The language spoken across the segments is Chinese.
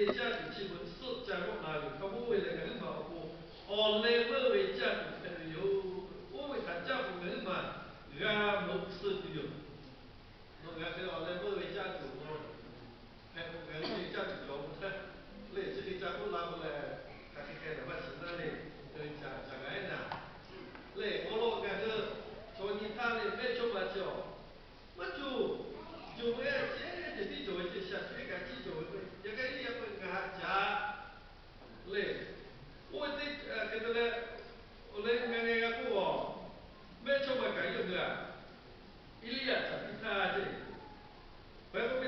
类家庭基本是家国哪里，他不为那个嘛不，哦，来不为家庭朋友，我为他家庭人嘛，俺没吃的哟，我俺这哦来不为家庭我，还俺这家庭教不他，来这里家国拿不来，他去开的嘛，现在嘞，家爱呢，来我老俺这，说你他嘞没吃嘛叫。我就为这地就这下水干地就会，一个也不干家嘞。我这给他嘞，我来俺个哦，没什么干用的，一里呀这比他这，外国来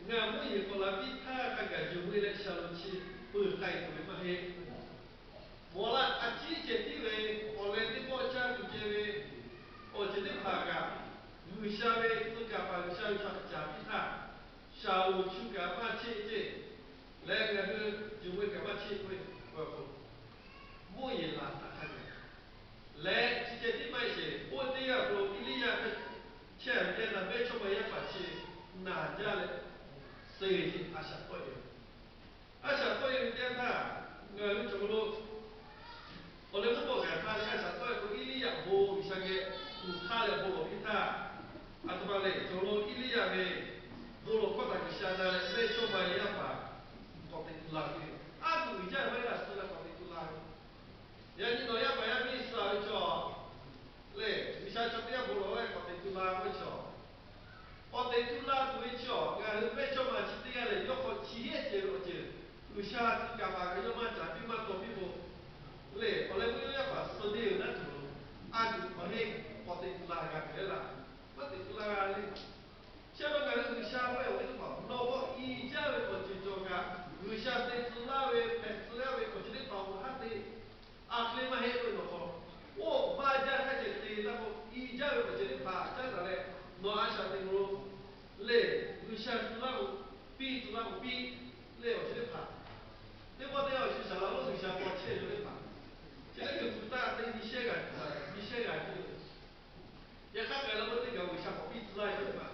俺们一个那比他那个就为了小路去不带多嘛嘿。我啦啊，季节地位，我来的国家就这位，我这里爬个。有下位自家把下位穿假皮他，下午去干嘛去这？来个是就会干嘛去会，不，木也拉他看的。来，直接的买些，我这样说，一里呀个前边的买什么也把去拿家的，谁的阿下多的，阿下多的点他，我怎么lo？我那个不干他的阿下多的，一里呀不像个，他的不比他。atau balik kalau ini ya be bolo kota ke sana le be coba ya apa kota itu lagi aku ija be la setelah kota itu lagi ya ni no ya ba ya bisa cho le bisa cho dia bolo le kota itu lagi cho kota itu lagi cho ngan be coba citia le yo ko cie je lo je usha ti ka ba ke yo ma ja bi ma to bi bo le oleh bu ya ba sedih na tu aku ko he kota itu lagi ke la kota itu lagi下面个人下位为什么？那我以前为我去做个，有下对资料为拍资料为我这里保护他的，阿克里嘛黑为那个，我把家开始对那个以前为我这里拍，这个嘞，那阿下对我，嘞有下资料比资料比，嘞我这里拍，对我都要去上了，我就想我切就里拍，这个就不大对你写个，你写个就。也看看了我这个为啥我比资料有的嘛？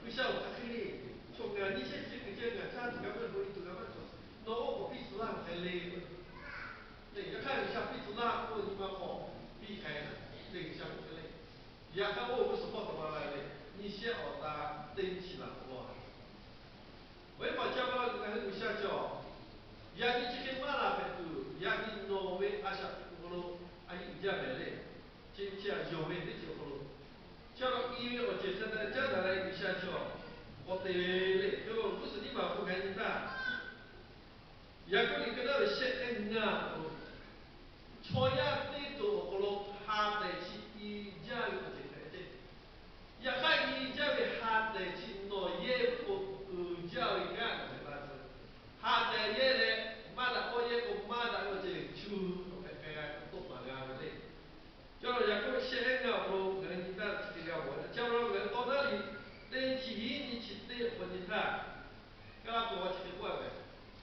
为啥我看你从啊你先这个这个啥子干嘛做，你做干嘛做？那我比资料还累，对，要看一下比资料我你们好避开的，这个项目之类。也看我为什么怎么来的？你先熬大登起了我，为嘛讲到那个为啥叫？也你这个马拉白度，也你挪威阿啥我喽，阿你家来嘞，今天有为的就好喽。叫到医院，我解释的讲的来一下叫，我对嘞，就不是你嘛不看你的，也可你跟他写恩啊，错呀对多好喽，哈得起一家有这个这，也看一家为哈得起诺也不家为干的那是，哈得也嘞，马达我也不马达我这出，我看看都嘛干的。叫人家给我写个我人家的这个我，叫人到那里，等起你去的或者他，给他给我去的过来，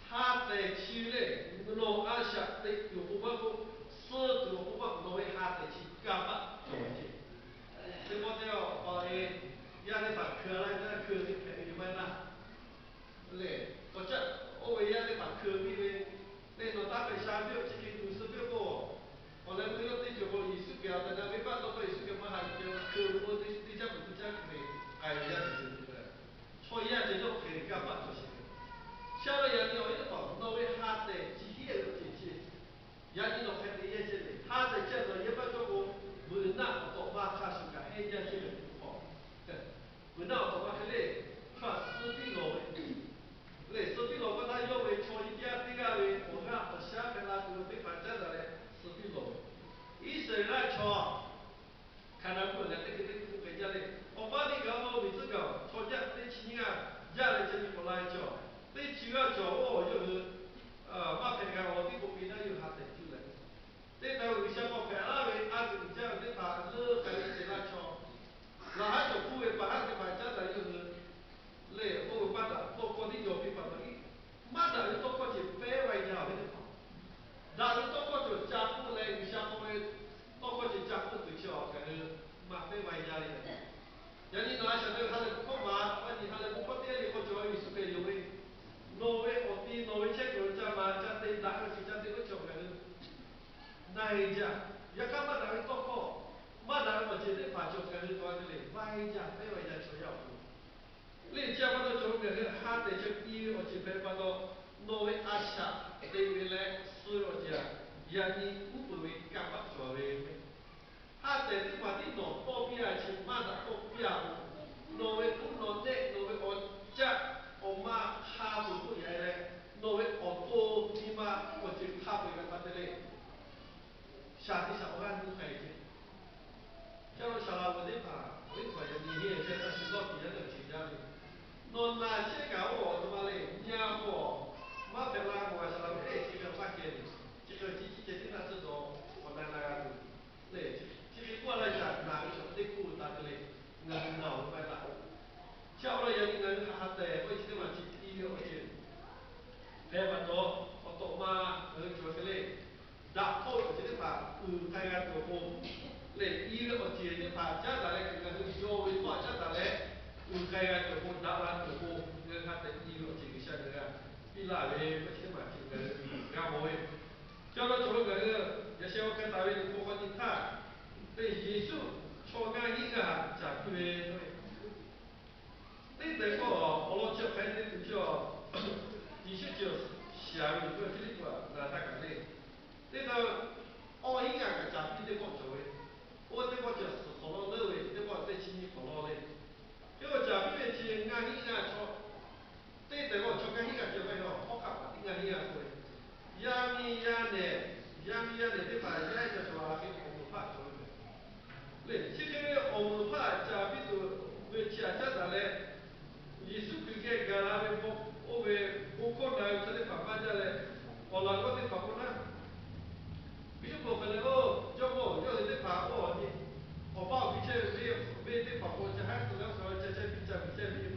他在去嘞，弄阿下的有不包括，是有不包括弄为他在去干嘛做去，这我都要把的，让你把课来那课的课你们呐，嘞，或者我为让你把课比为，那种大概3秒，这个50秒过。后来我要对这个艺术家，但是没办法，艺术家嘛还是客户对家不家可以，哎呀，就是这个，所以啊，这种可以干嘛就是。下了人要一个，那为他的几天的天气，人家都看的也是的，他的这个一般中国不那多嘛，他是个黑家这个不好，不那多嘛，可能他私底下的。对，手臂老婆他要为从一家这个为我看我下边那个被反正的嘞，手臂老婆，一生来瞧，看到过来这个回家嘞，我把那个我为这个吵架对亲啊，家里这里不来瞧，对主要叫我就是马平个我的不比那有哈得救嘞，对头为什么看那位阿公家对他乐还是来瞧，那还就不会把那个反正的就是。嘞，我把它，我的脚皮把它一，马上就到过去摆外家那个跑，然后到过去加工来，有下工来，到过去加工对象，可能马摆外家里的，人家拿下来，他来不干嘛，而且他来不干点的，我主要是被认为，挪威、奥地利、挪威切国家嘛，家庭打个是家庭个种个，那家，也干嘛打个多口，嘛打个节日把种个是多个嘞，那家没有人需要。你家把到种个是哈得就医我这边把到挪威阿下，对未来所有家，也你不会干嘛做为。ha te te pa ti no to pia chi ma da to pia no we ku no te no we o cha o ma ha bu ku ya le no we o to ni ma o chi ha bu ga pa te le sha ti sha o ga nu kai chi cha lo sha la wo de pa we ko ya ni ye che ta shi lo pi ya de chi ja le non ma che ga o to ma le nya mo ma pe la mo sha la e chi ga pa ke ni chi ga chi chi che ti na zhe do o na na ga du le其实过来讲，哪个什么的苦打的嘞，人脑快打，叫了人还得会去嘛去医疗去，还把多我多嘛做个嘞，打破就是把开个做好，嘞医疗去的把家打嘞，个有为把家打嘞，开个做好打完做好，人还得医疗去个像个，比那嘞不去嘛去个，干么的，叫了做了个也是我跟大卫的过关的他。对耶稣创造一个假比为对这个我老叫孩子就叫，的确叫下面个这个那大概嘞，这个奥一个假比这个作为，我这个就是可能认为这个在经济可能嘞，这个假比为是按一个创，对这个创造一个就会有好看嘛，应该一样会，亚米亚呢，亚米亚呢这把亚一个是吧，给我们发出来。对，其实我们怕假比如为其他家嘞，耶稣基督个那为我为不可能这里爸爸家嘞，我那个的爸爸呢，比如说可能我叫我要的爸爸的，我爸比这为的爸爸这还是那时候这比，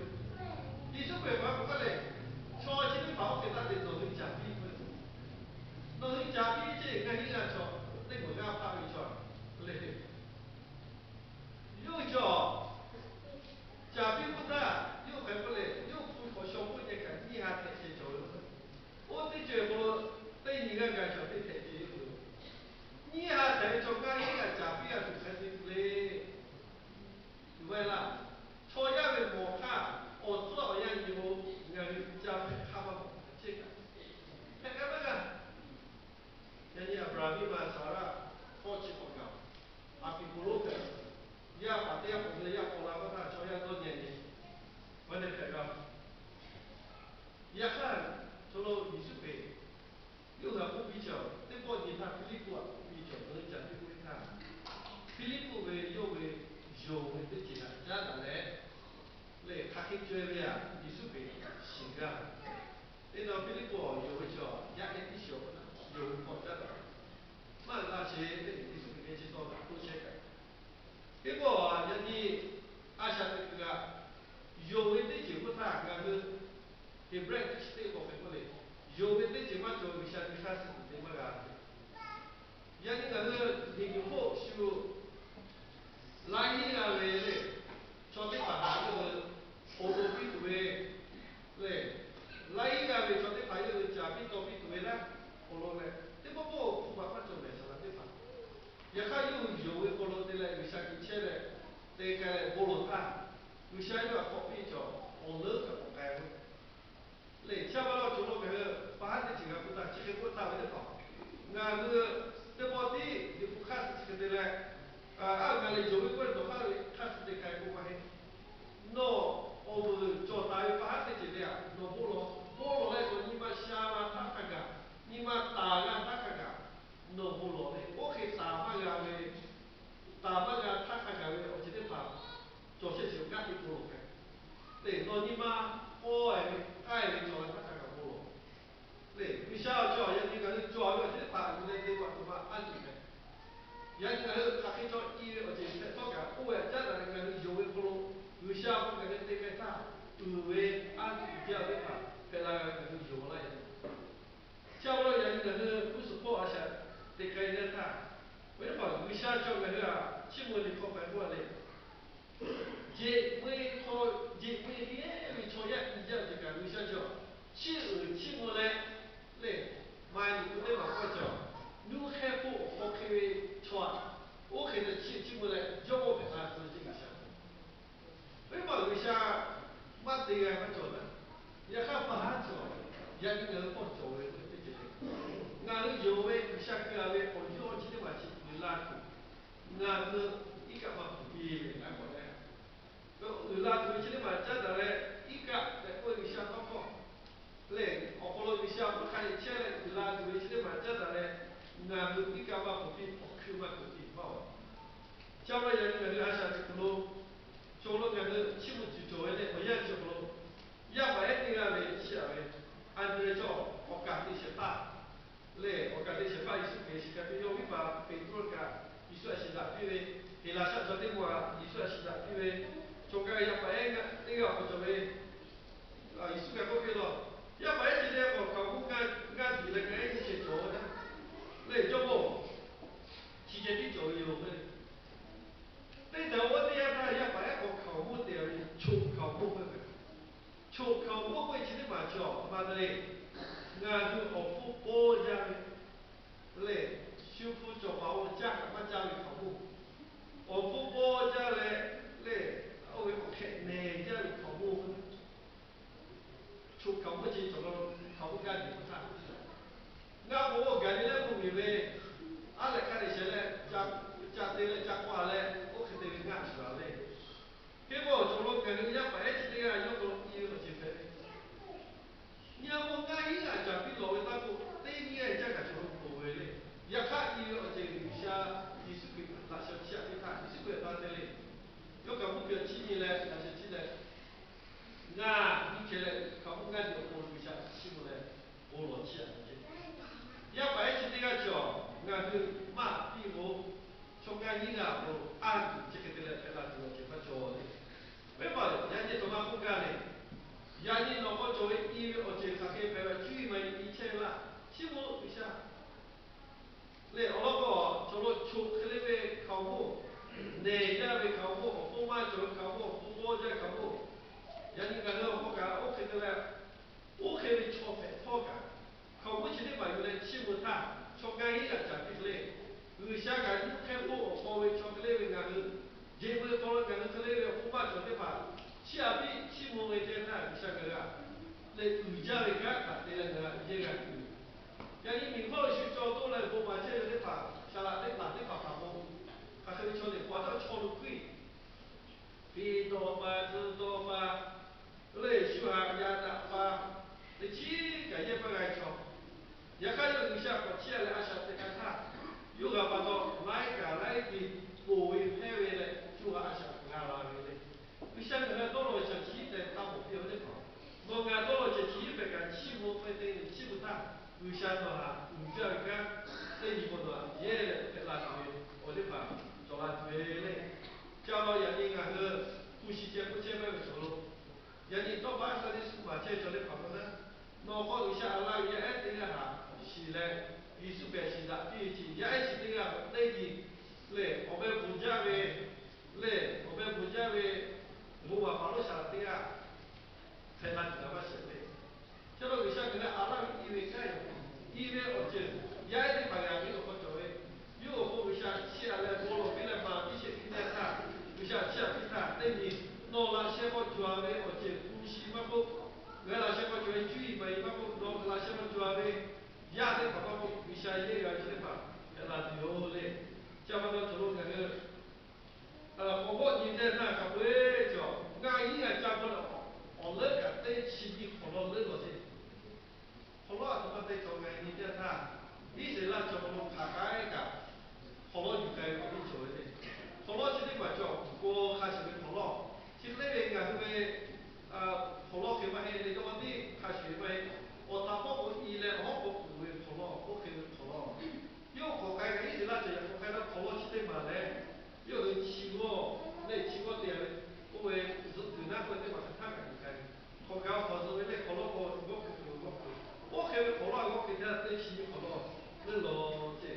耶稣为爸爸嘞，超级的爸爸给他的都是假比，都是假比这个你看说，那个家怕没错，对。又叫假币不大，又还不来，又不和小姑娘讲，你还太些交流。我对这个对你个感觉对太些有，你还在做干一个假币啊，就开始嘞，对不啦？吵架的摩卡，我做好样以后，人家假币他们这个，看看那个，人家不让你们啥了，好奇不搞，阿比不录的。要把这样红的要红了，把它照样多年的，我得看着。一看除了20倍，又和不比较，这个你看菲利普啊不比较，不能讲对不对看？菲利普为又为有为的几个，加上来，来他很专业啊，20倍行啊。那到菲利普有为叫压力比小，有为好加的，慢那些那20倍的去做的都切开。结果啊，人家阿下这个有为的结果他那个，给不然这个很不嘞，有为的结果就一下就开始怎么个，人家那个领导就来一个为嘞，说的把那个欧洲比为嘞，来一个为说的把那个假比多比为啦，欧洲嘞，这不不把做没啥了，对吧？也还有为菠萝的嘞，有些以前嘞，这个菠萝汤，有些要好比较，我那个不改味。嘞，下不了就那个，把的这个不打，这个不打为的好。那个这包地，你不看是这个的嘞，按个嘞有一个的话，看是这个不关系。喏，我们做大于把的这个呀，喏菠萝来说，你把下了它看看，你把大了它看看。no 不落的，我去打发个为，打发个他看个为，我今天把做些小家的不落的，对，那你妈我爱为做他看个不落，对，你想叫人家个做个这把你那个什么安全的，人家个他去做医院或者是做个，我家的那个有为不落，有下不个那个啥，有为安全掉的话，给那个有了。下不了人家个不是破而且。得改革它，为什么为啥叫个个起码的靠白过来？这每靠这每年为创业，你讲这个为啥叫起码嘞，嘞，买你不得嘛过叫，你还不好开穿，我开的起码嘞，叫我给他自己个想。为嘛有下，嘛对个不做呢？也还不好做，也你个不做的，对不对？俺们有为下个为，我有几天嘛去拉土，俺们一个嘛不比，俺过来。拉土今天嘛，真的嘞，一个在过一下包包。嘞，我后来一下不看见嘞，拉土今天嘛，真的嘞，俺们一个嘛不比，我去嘛不比，好。将来人还想去不咯？做了那个起码就做的，我也做不咯。也白天啊来起来，按照叫我干的些大，来我干的些大，意思给些个，比如一把被多个，意思是啥？因为给拉下昨天我，意思是啥？因为做个也白个，那个我做为，意思个不给了，也白天的我搞不干地那个一些做的，来做不，提前的做有的。对头，我哋阿爸一摆一個球門掉，觸球門去，觸球門會似啲麻雀，嘛得嘞，俺就學副波家的，嘞，修复做把我家个嘛家里球門，學副波家嘞，嘞，我會學呢家里球門，觸球門只做到球門家里不差，俺我家里咧不以為，阿來看的些嘞，家對嘞家瓜嘞，我肯定俺出來嘞。结果做了个人家白起的啊，有个有个机会。你要我俺一个家比老的那个，对你来讲个就不会嘞。也看伊而且有些艺术品那些下给他，艺术品他的嘞。有个目标起你嘞，那些起来，俺以前嘞，考不俺就我留下起不来，我落起来去。也白起这个叫，俺就嘛比我，从俺一个我按这个的来，那就这个叫的。为嘛？人家做嘛不干嘞？人家那个作为医院或者他给白了，居民以前啦，起码一下，嘞，我那个做了出去那边考过，哪家被考过，后妈做考过，后婆家考过，人家那个我干，我看到了，我看到超费超干，考过去的朋友嘞，起码他从干一个讲的嘞，有些干你看过，我为超个嘞，俺们。结果到了俺们这里的后妈做的话，下边起码为在那下个啊，来瑜伽为干啥？对那个这个，人家民跑去找到了后妈这个的话，下来的哪的爸爸我，他可以叫你花到超了贵，比多嘛知多嘛，来修下伢那嘛，你去感觉不爱瞧，也看有一些过去来阿小这个他，有个把到来个来的，不为派回来。就阿想俺拉回来，你想个到了小区在打目标的跑，我俺到了小区别个起码会对你起不大，有想到哈，你这样干，对你不多，也给拉出去，我的话做拉出去嘞，讲到人家那个呼吸间不间那个时候，人家到晚上的时候嘛，接着的跑过来，脑壳一下拉也爱对个哈，起来，艺术表现的，第一季也爱是对个内地，嘞，我们不讲为。嘞，我们国家为我话马路上对啊，才拿几个把钱嘞。叫到为啥个阿拉因为这样，因为而且也得把两个好作为，有个为啥起来过了为了嘛，一些平台上，为啥起来平台对你拿那些个作为而且呼吸嘛不，俺那些个作为注意嘛，嘛不拿那些个作为，也得把嘛不为啥也要去嘛，俺那有嘞，叫嘛到走路那个。婆婆你在那个位叫，俺一个家不了，我那个在起的好了那个的，好了他妈在叫俺你在那，你是那叫我看看个，好了就该我们做的，好了这里嘛叫，我还是个好了，其实那边俺这边好了给嘛嘿，那个我的还是呗，我打包我一来我不会好了，我给好了，有好开个一直那这样，好开到好了去的嘛嘞。有人骑过，那骑过点，我为是那块地方是他们开的，好搞好是为了好了我开的好了，我给他在骑好了，那老这，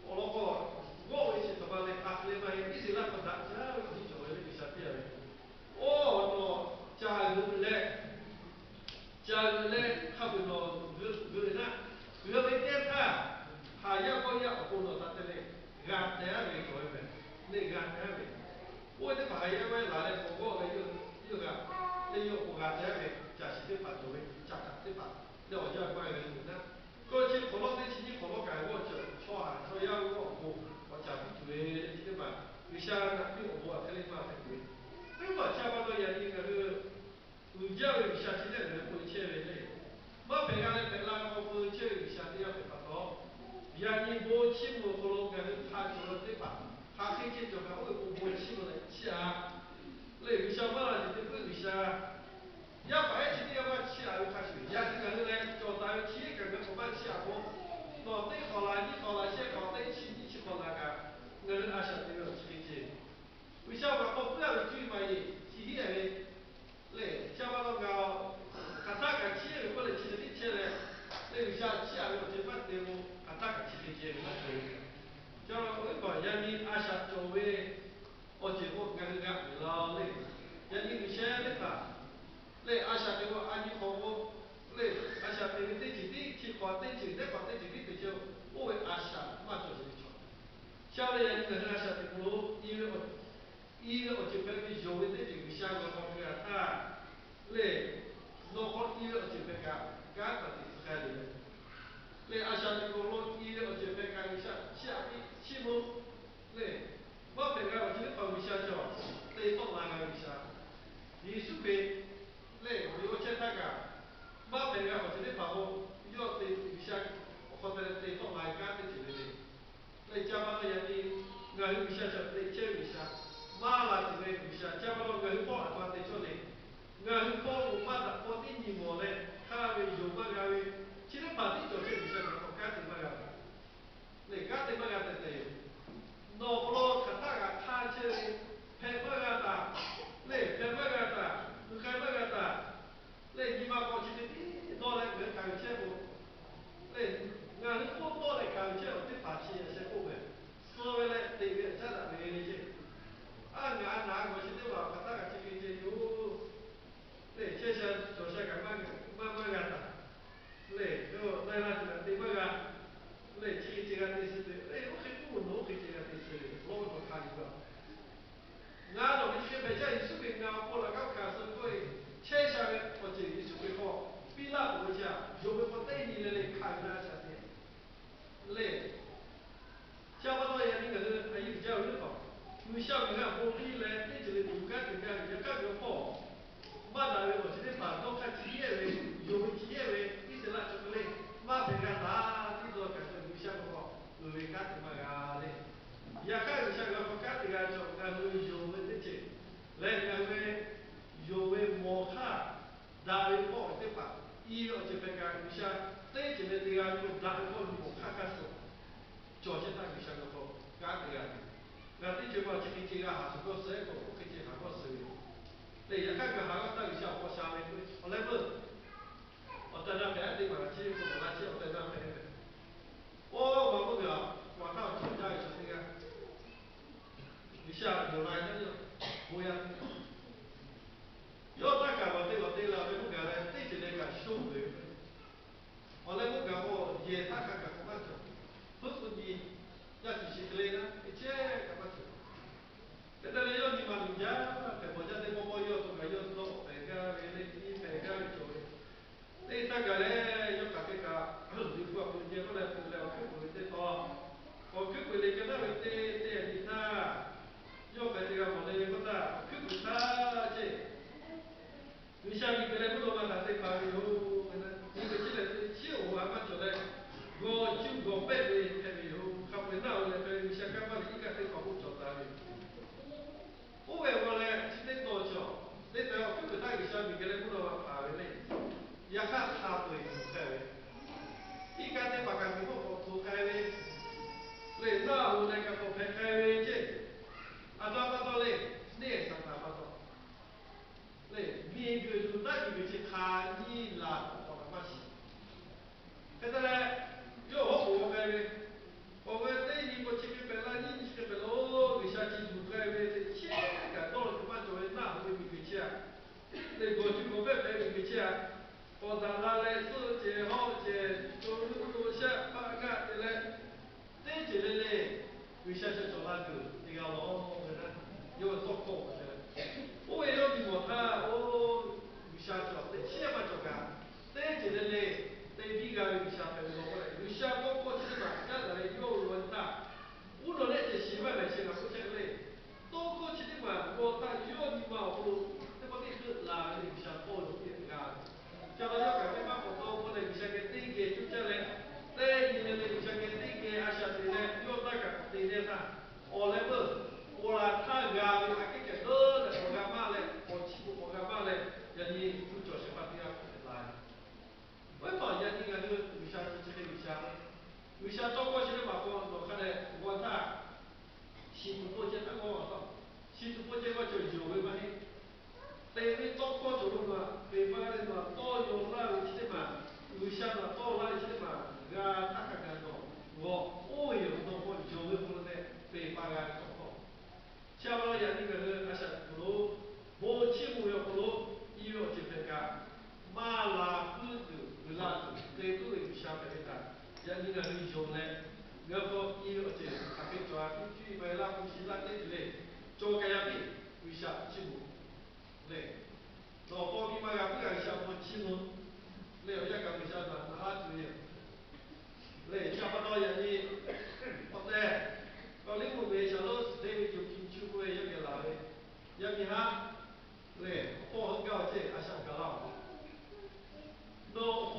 好了我为是什么嘞？他来嘛，一直那个大家黑金就还会不会起过来起啊？那有小马了就得不有下，要白起的要把起啊有开始，要这个呢叫咱起个不把起啊过，那对好了，你好了，先好对起，你去好那个，俺阿晓得个起黑金，为啥嘛？我不要注意嘛耶，是因为，嘞，小马那个，看他个起个过来起的起来，那有下起啊个就把对路，看他个起的起那可以。叫我讲，人民阿啥作为，我结果俺个老嘞，人民有些那个，嘞阿啥对我阿你好我，嘞阿啥对我对自己去考对自己考对自己对就，我为阿啥嘛做这个错，晓得人民阿啥对我，因为我这边的就为对这个香港方面啊，嘞，那好因为我这边干的是海里。嘞，阿啥子公路医疗这边干一下，下面起步，嘞，我平常我今天跑一下叫，对方哪个一下，你是被，嘞，我去那个，我平常我今天跑步，要对一下，或者对方哪个的之类的，嘞，加班的人的，俺一下叫对接一下，马拉之类一下，加班的俺跑啊，多对做的，俺跑我马的跑的你莫嘞，他为有嘛个为。其实把地做这一项我干的嘛个，你干的嘛个的对，那不咯，他大个他这拍嘛个的，你拍嘛个的，你开嘛个的，你你妈过去的，拿来我搞钱不？你俺是过拿来搞钱，我得把钱先过来，所谓嘞这个这个没理解，俺拿过去的话，他大个这个就有，你这些做些干嘛个，嘛个的。嘞，就那那个对那个，嘞，这个对是的，嘞，我很不弄，很这个对是的，我不看一个。俺那边这边讲艺术品啊，过了刚开始过，线下的或者艺术品好，比那不讲，就会不对你来看那些的，嘞，想不到呀，你个是还有比较热闹，有小个看我们来，你这个独干独干，人家干个好。马大为我今天把东看企业为，有企业为，一直拉出来，马平个大，你说感觉有些个话，为干的嘛个嘞，也看有些个不干的个就干为有为的这，来干为有为莫看，大为好的吧，一个这边个有些，对这边这个有大为好莫看个说，叫些大有些个好干的个，那对这个这个这个还是个谁个不可以还个谁。对，也看看还个到底效果下面，我来问，我在那边对吧？其实我那些我在那边的，我忙不了，我到请假一次这个，一下有来的不要，要大概我对了，对不干嘞，对起来个收回，我来不干我也大概干不干着，不是你要继续之类的，一切干不着。现在要你嘛，人家在国家的包包要做个要做，大家为了你大家做的。你大概咧要搞这个，你说不接过来不了，去不的多，我去不的跟他们的你他，要搞这个我的不他，去不他这，你像你过来不多嘛，他这把有，你个起来起我还蛮觉得，我8岁还没有，他不那我来你想干嘛的，一个对保护做到的。我为我嘞，今天多少？你对我根本大个小米给你不能爬的嘞，也看他对不开的，一家的把个我不开的，嘞那我那个不开的这，啊咋不到嘞？你也上哪不到？嘞，面对住那个去看你啦，我干嘛去？现在嘞，有我开的。我们对你过去个本来你这个本哦，你下去住开为这钱个到了他妈作为那不给钱，那过去我们白给钱，我让他来自己好些，走路路线把个的来，这几类嘞，为啥去做那个？这个老个呢，有做过的，我为了你我他我为啥做？这钱嘛做个，这几类嘞。对比个有下面我来，有下过过去嘛，现在嘞有轮大，无论那些习惯来些个不些个嘞，都过去的嘛，我他有你嘛不，那么你是哪里想包容点个？叫他要感觉嘛，我都不能有些个对个，就这嘞，对你嘞有些个对个，而且对嘞，有那个对嘞啥？下节目，嘞，那包比嘛个不敢下不节目，嘞我也讲不下子，哪主意？嘞，下不到人呢，或者，搞你们没想到是这个就进去过一个哪里，一个哈，嘞，包很高这，还想搞了，那。